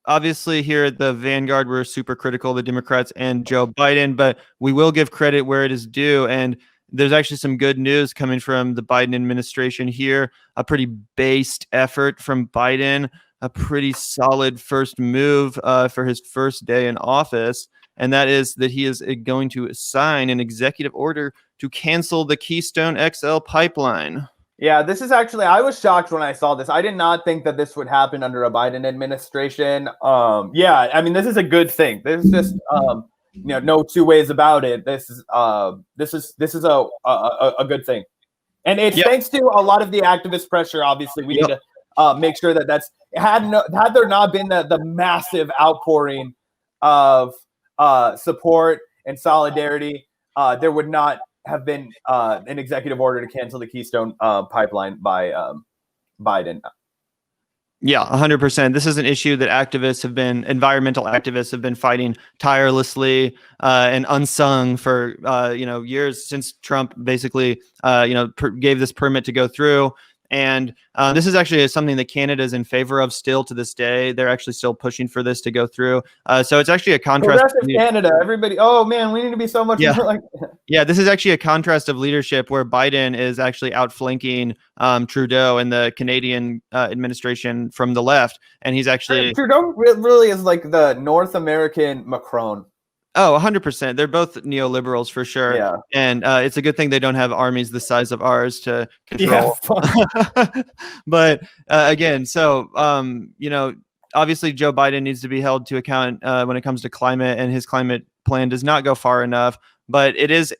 obviously here at the Vanguard, we're super critical of the Democrats and Joe Biden, but we will give credit where it is due. And there's actually some good news coming from the Biden administration here. A pretty based effort from Biden, a pretty solid first move for his first day in office. And that is that he is going to sign an executive order to cancel the Keystone XL pipeline. Yeah, this is actually, I was shocked when I saw this. I did not think that this would happen under a Biden administration. Yeah, I mean, this is a good thing. There's just, no two ways about it. This is a good thing. And it's thanks to a lot of the activist pressure. Obviously, we need to make sure that had there not been the massive outpouring of support and solidarity, there would not have been an executive order to cancel the Keystone pipeline by Biden. Yeah, 100%. This is an issue that environmental activists have been fighting tirelessly and unsung for years, since Trump basically gave this permit to go through. And this is actually something that Canada is in favor of still to this day. They're actually still pushing for this to go through. So it's actually a contrast. Progressive Canada, everybody. Oh man, we need to be so much more like. Yeah, this is actually a contrast of leadership where Biden is actually outflanking Trudeau and the Canadian administration from the left, and he's actually Trudeau really is like the North American Macron. Oh, 100%. They're both neoliberals for sure. Yeah. And it's a good thing they don't have armies the size of ours to control. Yeah. But again, so, obviously Joe Biden needs to be held to account when it comes to climate, and his climate plan does not go far enough. But it is,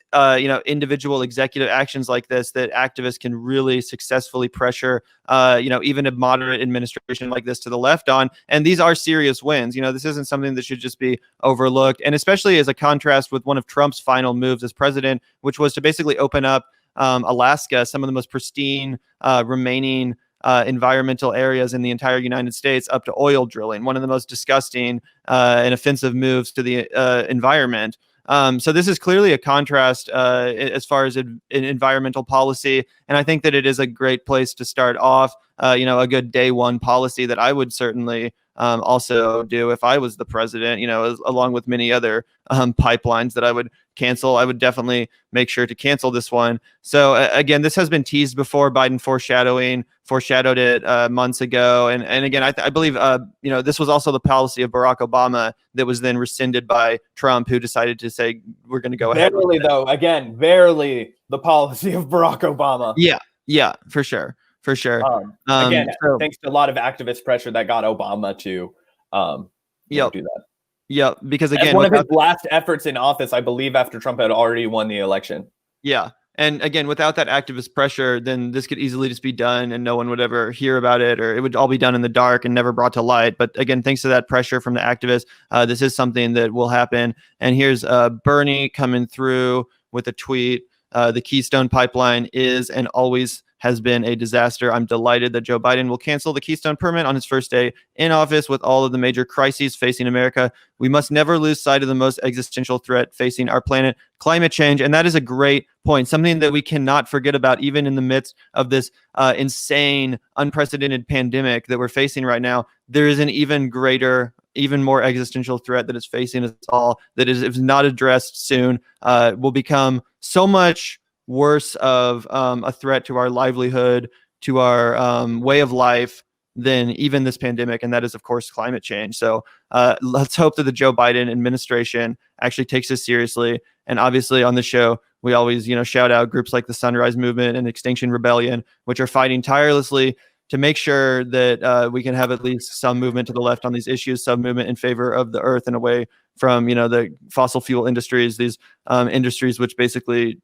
individual executive actions like this that activists can really successfully pressure, even a moderate administration like this to the left on. And these are serious wins. This isn't something that should just be overlooked. And especially as a contrast with one of Trump's final moves as president, which was to basically open up Alaska, some of the most pristine remaining environmental areas in the entire United States, up to oil drilling, one of the most disgusting and offensive moves to the environment. So this is clearly a contrast as far as environmental policy. And I think that it is a great place to start off, a good day one policy that I would certainly also do if I was the president, along with many other pipelines that I would cancel. I would definitely make sure to cancel this one. So again, this has been teased before. Biden foreshadowed it months ago. And again, I believe, this was also the policy of Barack Obama that was then rescinded by Trump, who decided to say, we're going to go ahead. Barely the policy of Barack Obama. Yeah, for sure. Again, thanks to a lot of activist pressure that got Obama to do that. Yeah, because again, as one of his last efforts in office, I believe, after Trump had already won the election. Yeah. And again, without that activist pressure, then this could easily just be done and no one would ever hear about it, or it would all be done in the dark and never brought to light. But again, thanks to that pressure from the activists, this is something that will happen. And here's Bernie coming through with a tweet. The Keystone Pipeline is and always has been a disaster. I'm delighted that Joe Biden will cancel the Keystone permit on his first day in office. With all of the major crises facing America, we must never lose sight of the most existential threat facing our planet, climate change. And that is a great point, something that we cannot forget about, even in the midst of this insane, unprecedented pandemic that we're facing right now. There is an even greater, even more existential threat that is facing us all that is, if not addressed soon, will become so much worse of a threat to our livelihood, to our way of life, than even this pandemic. And that is, of course, climate change. So let's hope that the Joe Biden administration actually takes this seriously. And obviously on the show, we always, shout out groups like the Sunrise Movement and Extinction Rebellion, which are fighting tirelessly to make sure that we can have at least some movement to the left on these issues, some movement in favor of the earth and away from, the fossil fuel industries, these industries which basically,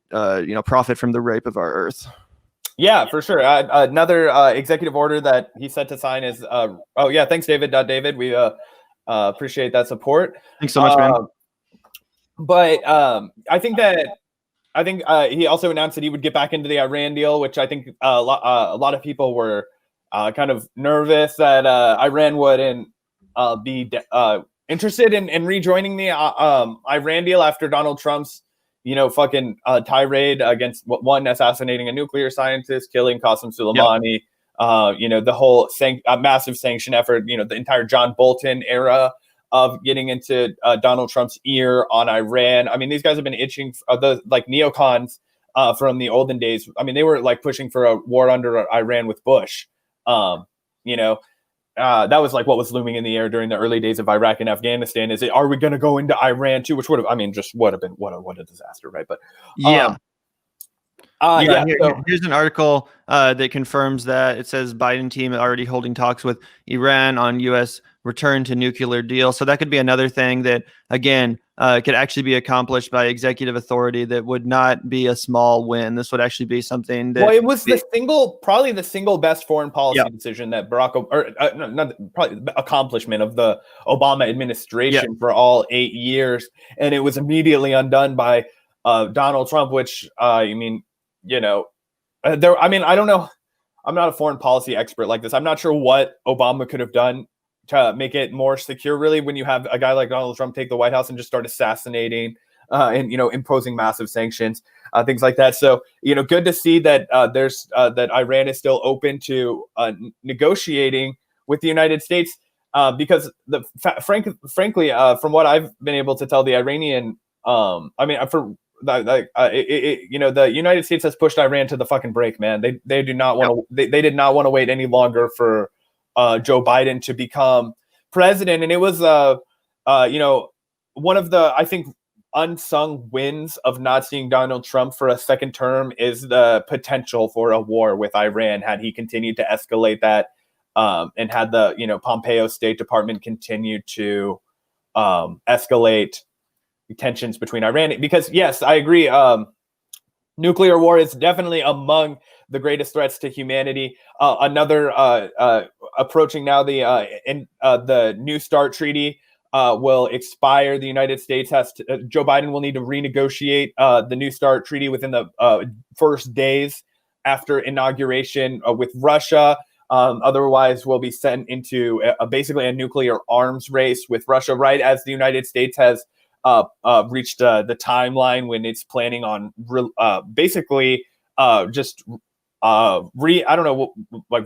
profit from the rape of our earth. Yeah, for sure. Another executive order that he set to sign is, thanks, David. David, we appreciate that support. Thanks so much, man. But I think he also announced that he would get back into the Iran deal, which I think a lot of people were kind of nervous that Iran wouldn't be interested in rejoining the Iran deal after Donald Trump's, tirade against one, assassinating a nuclear scientist, killing Qasem Soleimani, the whole massive sanction effort, the entire John Bolton era of getting into Donald Trump's ear on Iran. I mean, these guys have been itching, the like neocons from the olden days. I mean, they were like pushing for a war under Iran with Bush. That was like what was looming in the air during the early days of Iraq and Afghanistan. Are we going to go into Iran too? Which would have, I mean, just would have been what a disaster, right? But here's an article that confirms that. It says Biden team already holding talks with Iran on U.S. return to nuclear deal. So that could be another thing that, again, could actually be accomplished by executive authority that would not be a small win. This would actually be something that... Well, it was probably the single best foreign policy decision that accomplishment of the Obama administration for all 8 years. And it was immediately undone by Donald Trump, which, I don't know. I'm not a foreign policy expert like this. I'm not sure what Obama could have done to make it more secure, really, when you have a guy like Donald Trump take the White House and just start assassinating and imposing massive sanctions, things like that. So good to see that that Iran is still open to negotiating with the United States, because frankly, from what I've been able to tell, the Iranian, the United States has pushed Iran to the fucking break, man. They do not want to. They did not want to wait any longer for Joe Biden to become president, and it was one of the, I think, unsung wins of not seeing Donald Trump for a second term is the potential for a war with Iran had he continued to escalate that, and had the Pompeo State Department continue to escalate tensions between Iran. Because yes, I agree, nuclear war is definitely among the greatest threats to humanity. Another approaching now, the New START treaty will expire. The United States Joe Biden will need to renegotiate the New START treaty within the first days after inauguration with Russia. Otherwise, we'll be sent into basically a nuclear arms race with Russia, right as the United States has reached the timeline when it's planning on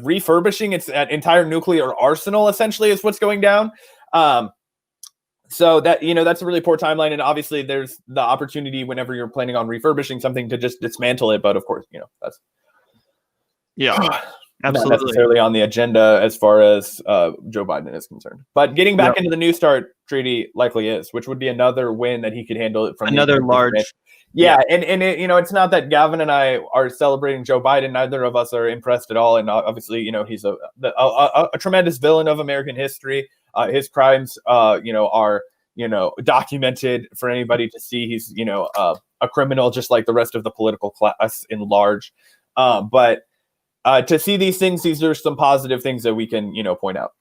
refurbishing its entire nuclear arsenal, essentially, is what's going down. So that, that's a really poor timeline. And obviously there's the opportunity whenever you're planning on refurbishing something to just dismantle it. But of course, that's absolutely not necessarily on the agenda as far as Joe Biden is concerned. But getting back into the New START treaty likely is, which would be another win that he could handle it from another large. And it, it's not that Gavin and I are celebrating Joe Biden. Neither of us are impressed at all. And obviously, he's a tremendous villain of American history. His crimes, are, documented for anybody to see. He's, a criminal, just like the rest of the political class in large. But to see these things, these are some positive things that we can, point out.